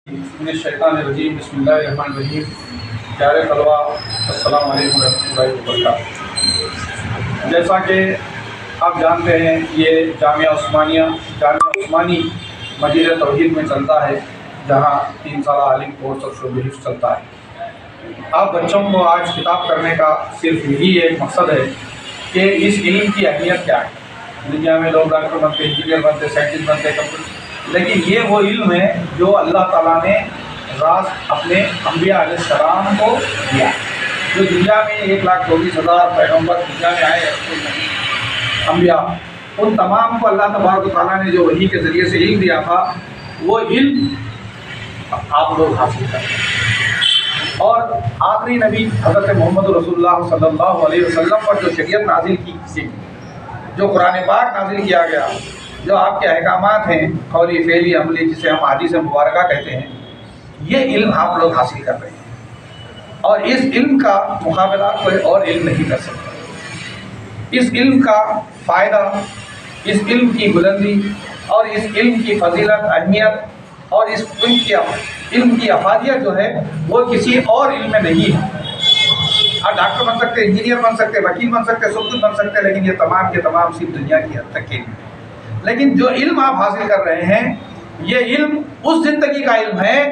من الشیطان الرجیم بسم اللہ الرحمن الرحیم. پیارے طلبہ السلام علیکم ورحمۃ اللہ وبرکاتہ. جیسا کہ آپ جانتے ہیں یہ جامعہ عثمانی مسجد توحید میں چلتا ہے، جہاں 3 سالہ عالم کورس اور شعبہ حفظ چلتا ہے. آپ بچوں کو آج خطاب کرنے کا صرف یہی ایک مقصد ہے کہ اس علم کی اہمیت کیا ہے. دنیا میں لوگ ڈاکٹر بنتے، انجینئر بنتے، سائنٹسٹ بنتے، لیکن یہ وہ علم ہے جو اللہ تعالیٰ نے راز اپنے انبیاء علیہ السلام کو دیا. جو دنیا میں 1,24,000 پیغمبر دنیا میں آئے انبیاء، ان تمام کو اللہ تبارک و تعالیٰ نے جو وحی کے ذریعے سے علم دیا تھا، وہ علم آپ لوگ حاصل کریں. اور آخری نبی حضرت محمد رسول اللہ صلی اللہ علیہ وسلم پر جو شریعت نازل کی، جو قرآن پاک نازل کیا گیا، جو آپ کے احکامات ہیں قولی فعلی عملی، جسے ہم حدیث مبارکہ کہتے ہیں، یہ علم آپ لوگ حاصل کر رہے ہیں. اور اس علم کا مقابلہ کوئی اور علم نہیں کر سکتا. اس علم کا فائدہ، اس علم کی بلندی اور اس علم کی فضیلت، اہمیت اور اس علم کی افادیت جو ہے وہ کسی اور علم میں نہیں ہے. آپ ڈاکٹر بن سکتے، انجینئر بن سکتے، وکیل بن سکتے، سب کچھ بن سکتے، لیکن یہ تمام کے تمام صرف دنیا کی حد تک کے علم. لیکن جو علم آپ حاصل کر رہے ہیں، یہ علم اس زندگی کا علم ہے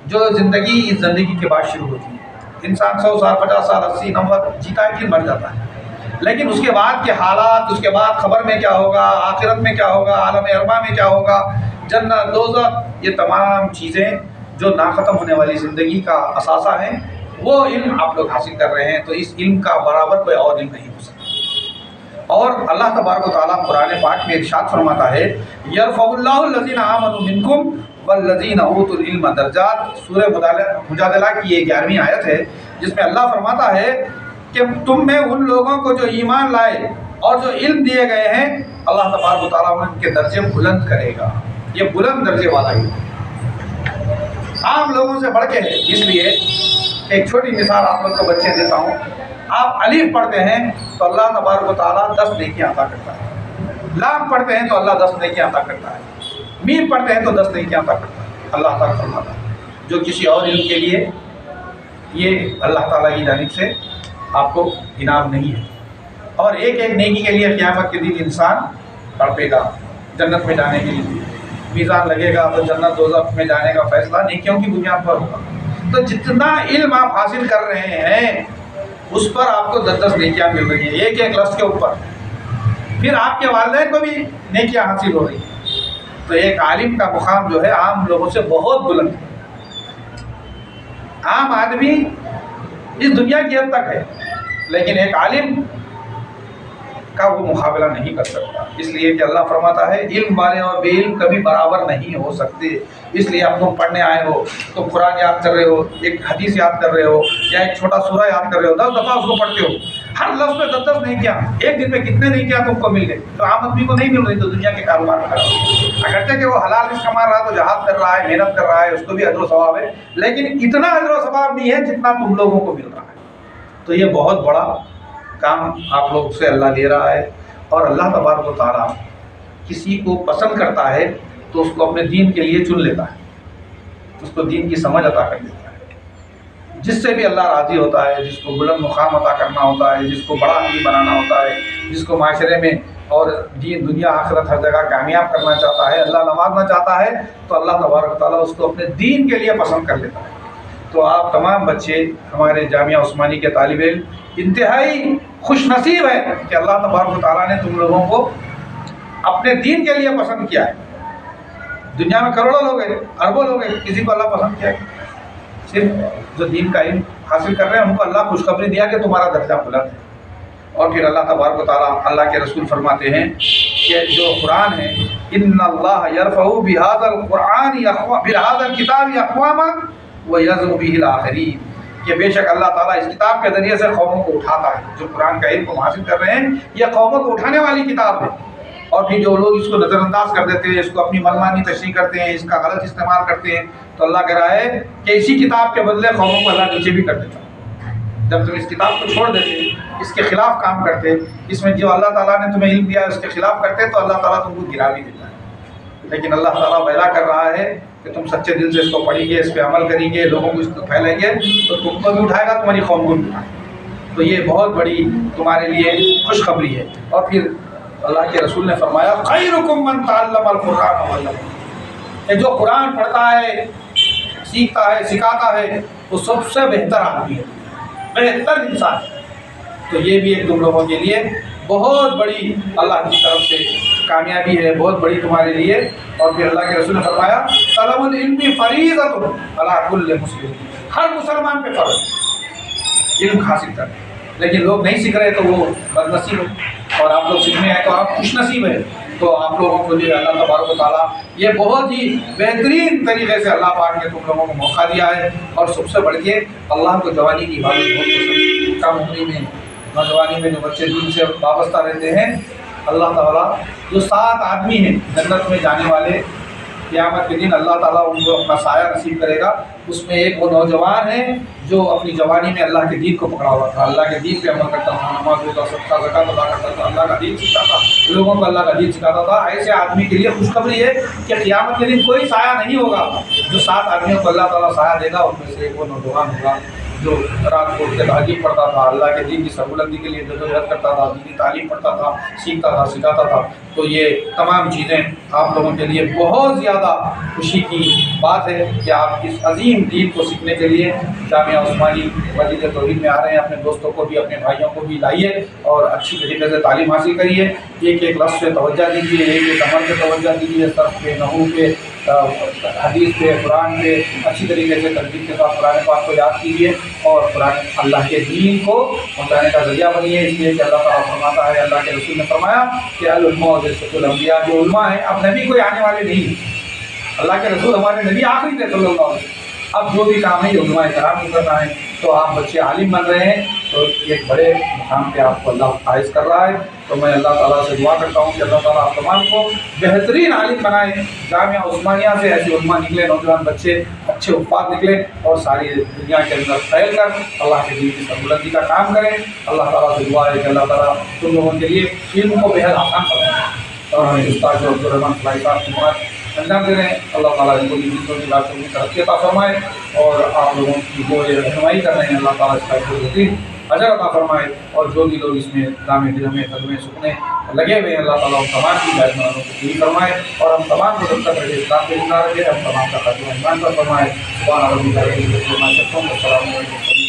جو زندگی اس زندگی کے بعد شروع ہوتی ہے. انسان 100 سال، 50 سال، 80، 90 جیتا ہے، پھر مر جاتا ہے. لیکن اس کے بعد کے حالات، اس کے بعد خبر میں کیا ہوگا، آخرت میں کیا ہوگا، عالم ارواح میں کیا ہوگا، جنت، دوزخ، یہ تمام چیزیں جو ناختم ہونے والی زندگی کا اثاثہ ہیں، وہ علم آپ لوگ حاصل کر رہے ہیں. تو اس علم کا برابر کوئی اور علم نہیں ہو سکتا. اور اللہ تبارک و تعالیٰ قرآن پاک میں ارشاد فرماتا ہے، یرفع اللہ الذین آمنوا منکم والذین اوتوا العلم درجات. سورہ مجادلہ کی یہ 11ویں آیت ہے، جس میں اللہ فرماتا ہے کہ تم میں ان لوگوں کو جو ایمان لائے اور جو علم دیے گئے ہیں، اللہ تبارک و تعالیٰ ان کے درجے بلند کرے گا. یہ بلند درجے والا علم عام لوگوں سے بڑھ کے ہے. اس لیے ایک چھوٹی مثال آپ لوگ کو بچے دیتا ہوں. آپ الف پڑھتے ہیں تو اللہ تبارک و تعالیٰ 10 نیکیاں عطا کرتا ہے. لام پڑھتے ہیں تو اللہ 10 نیکیاں عطا کرتا ہے. میم پڑھتے ہیں تو 10 نیکیاں عطا کرتا ہے. اللہ تعالیٰ فرماتا ہے جو کسی اور علم کے لیے یہ اللہ تعالیٰ کی جانب سے آپ کو انعام نہیں ہے. اور ایک ایک نیکی کے لیے قیامت کے دن انسان تڑپے گا. جنت میں جانے کے لیے میزان لگے گا تو جنت دوزخ میں جانے کا فیصلہ نیکیوں کی بنیاد پر ہوگا. تو جتنا علم آپ حاصل کر رہے ہیں اس پر آپ کو 10 نیکیاں مل رہی ہیں، ایک ایک لفظ کے اوپر. پھر آپ کے والدین کو بھی نیکیاں حاصل ہو رہی ہیں. تو ایک عالم کا مقام جو ہے عام لوگوں سے بہت بلند ہے. عام آدمی اس دنیا کی حد تک ہے، لیکن ایک عالم کا وہ مقابلہ نہیں کر سکتا. اس لیے کہ اللہ فرماتا ہے علم والے اور بے علم کبھی برابر نہیں ہو سکتے. اس لیے اب تم پڑھنے آئے ہو تو قرآن یاد کر رہے ہو، ایک حدیث یاد کر رہے ہو، یا ایک چھوٹا سورہ یاد کر رہے ہو، 10 دفعہ اس کو پڑھتے ہو. ہر لفظ میں 10 نیکیاں. ایک دن میں کتنے نیکیاں تم کو مل گئی؟ تو عام آدمی کو نہیں مل رہی. تو دنیا کے کاروبار میں اگرچہ کہ وہ حلال رزق کما رہا ہے، تو جہاد کر رہا ہے، محنت کر رہا ہے، اس کو بھی اجر و ثواب ہے، لیکن اتنا اجر و ثواب نہیں ہے جتنا تم لوگوں کو مل رہا ہے. تو یہ بہت بڑا کام آپ لوگ سے اللہ لے رہا ہے. اور اللہ تبارک و تعالیٰ کسی کو پسند کرتا ہے تو اس کو اپنے دین کے لیے چن لیتا ہے، اس کو دین کی سمجھ عطا کر دیتا ہے. جس سے بھی اللہ راضی ہوتا ہے، جس کو بلند مقام عطا کرنا ہوتا ہے، جس کو بڑا آدمی بنانا ہوتا ہے، جس کو معاشرے میں اور دین، دنیا، آخرت ہر جگہ کامیاب کرنا چاہتا ہے، اللہ نوازنا چاہتا ہے، تو اللہ تبارک و تعالیٰ اس کو اپنے دین کے لیے پسند کر لیتا ہے. تو آپ تمام بچے، ہمارے جامعہ عثمانی کے طالب علم، انتہائی خوش نصیب ہے کہ اللہ تبارک و تعالیٰ نے تم لوگوں کو اپنے دین کے لیے پسند کیا ہے. دنیا میں کروڑوں لوگ ہیں، اربوں لوگ ہیں، کسی کو اللہ پسند کیا ہے؟ صرف جو دین کا علم حاصل کر رہے ہیں ان کو اللہ خوشخبری دیا کہ تمہارا درجہ بلند ہے. اور پھر اللہ تبارک و تعالیٰ، اللہ کے رسول فرماتے ہیں کہ جو قرآن ہے، ان اللہ یرفع بہذا القرآن بہذا الکتاب اقواما ویضع بہ الآخرین، کہ بے شک اللہ تعالیٰ اس کتاب کے ذریعے سے قوموں کو اٹھاتا ہے. جو قرآن کا علم کو حاصل کر رہے ہیں، یہ قوموں کو اٹھانے والی کتاب ہے. اور پھر جو لوگ اس کو نظر انداز کر دیتے ہیں، اس کو اپنی منمانی تشریح کرتے ہیں، اس کا غلط استعمال کرتے ہیں، تو اللہ کہہ رہا ہے کہ اسی کتاب کے بدلے قوموں کو اللہ نیچے بھی کر دیتا ہے. جب تم اس کتاب کو چھوڑ دیتے، اس کے خلاف کام کرتے، اس میں جو اللہ تعالیٰ نے تمہیں علم دیا ہے اس کے خلاف کرتے، تو اللہ تعالیٰ تم کو گرا بھی دیتا ہے. لیکن اللہ تعالیٰ وعدہ کر رہا ہے کہ تم سچے دل سے اس کو پڑھیں گے، اس پہ عمل کریں گے، لوگوں کو اس کو پھیلیں گے تو تم کو بھی اٹھائے گا، تمہاری قوم کو بھی اٹھائے گا۔ تو یہ بہت بڑی تمہارے لیے خوشخبری ہے۔ اور پھر اللہ کے رسول نے فرمایا خیرکم من تعلم القرآن وعلمہ، کہ جو قرآن پڑھتا ہے، سیکھتا ہے، سکھاتا ہے، وہ سب سے بہتر آدمی ہے، بہتر انسان ہے۔ تو یہ بھی ایک تم لوگوں کے لیے بہت بڑی اللہ کی طرف سے کامیابی ہے، بہت بڑی تمہارے لیے۔ اور پھر اللہ کے رسول نے فرمایا طلب العلم فریضۃ علی کل مسلم، ہر مسلمان پہ فرض ہے علم حاصل کرنا، لیکن لوگ نہیں سیکھ رہے تو وہ بد نصیب ہے، اور آپ لوگ سیکھنے آئے تو آپ خوش نصیب ہیں۔ تو آپ لوگوں کو جو اللہ تبارک و تعالیٰ یہ بہت ہی بہترین طریقے سے اللہ پاک نے تم لوگوں کو موقع دیا ہے، اور سب سے بڑھ کے اللہ کو جوانی کی عبادت بہت پسند ہے۔ کم عمری میں، نوجوانی میں جو بچے دین سے وابستہ رہتے ہیں، اللہ تعالیٰ جو 7 آدمی ہیں جنت میں جانے والے، قیامت کے دن اللہ تعالیٰ ان کو اپنا سایہ نصیب کرے گا۔ اس میں ایک وہ نوجوان ہے جو اپنی جوانی میں اللہ کے دین کو پکڑا ہوا تھا، اللہ کے دین پہ عمل کرتا تھا، نماز روزہ صدقہ زکوٰۃ ادا کرتا تھا، اللہ کا دین سکھاتا تھا، لوگوں کو اللہ کا دین سکھاتا تھا۔ ایسے آدمی کے لیے خوشخبری ہے کہ قیامت کے دن کوئی سایہ نہیں ہوگا، جو 7 آدمیوں کو اللہ تعالیٰ سایہ دے گا ان میں سے ایک وہ نوجوان ہوگا جو رات کو اٹھ کے تہجد پڑھتا تھا، اللہ کے دین کی سربلندی کے لیے جدوجہد کرتا تھا، دینی تعلیم پڑھتا تھا، سیکھتا تھا، سکھاتا تھا۔ تو یہ تمام چیزیں آپ لوگوں کے لیے بہت زیادہ خوشی کی بات ہے کہ آپ اس عظیم دین کو سیکھنے کے لیے جامعہ عثمانی مسجد توحید میں آ رہے ہیں۔ اپنے دوستوں کو بھی، اپنے بھائیوں کو بھی لائیے اور اچھی طریقے سے تعلیم حاصل کریے۔ ایک ایک لفظ پہ توجہ دیجیے، ایک ایک عمل پہ توجہ دیجیے، صرف پہ، نحو پہ، حدیث پہ، قرآن پہ اچھی طریقے سے ترتیب کے ساتھ قرآن پاک کو یاد کیجیے، اور قرآن اللہ کے دین کو پہنچانے کا ذریعہ بنیے۔ اس لیے کہ اللہ تعالیٰ فرماتا ہے، اللہ کے رسول نے فرمایا کہ العلماء ورثۃ الانبیاء، جو علماء ہیں اب نبی کوئی آنے والے نہیں ہیں، اللہ کے رسول ہمارے نبی آخری تھے صلی اللہ علیہ وسلم۔ اب جو بھی کام ہے یہ علماء کرام کو کرنا ہے۔ تو آپ بچے عالم بن رہے ہیں تو ایک بڑے مقام پہ آپ کو اللہ فائز کر رہا ہے۔ تو میں اللہ تعالیٰ سے دعا کرتا ہوں کہ اللہ تعالیٰ آپ تمام کو بہترین عالم بنائے، جامعہ عثمانیہ سے ایسے علماء نکلے، نوجوان بچے اچھے حفاظ نکلے، اور ساری دنیا کے اندر پھیل کر اللہ کے دین کی سربلندی کا کام کریں۔ اللہ تعالیٰ سے دعا ہے کہ اللہ تعالیٰ تم لوگوں کے لیے علم کو بہت آسان فرمائے، اور ہمیں استاد عبدالرحمٰن فلاحی صاحب کی بات انجام دے رہے ہیں۔ اللہ تعالیٰ ان کو کی باتوں کی ترقی عطا فرمائے، اور آپ لوگوں کی جو یہ رہنمائی کر رہے ہیں اللہ تعالیٰ اس کا بہترین اجر عطا فرمائے، اور جو بھی لوگ اس میں دامے درہمے قدمے سکنے لگے ہوئے ہیں اللہ تعالیٰ ہم تمام کی ہدایت منانوں کو پوری فرمائے، اور ہم تمام کو جب تک رہے اسلام پہ زندہ رکھے، ہم تمام کا خاتمہ ایمان پر فرمائے۔ سبحان ربک رب العزت عما یصفون، والسلام علی المرسلین۔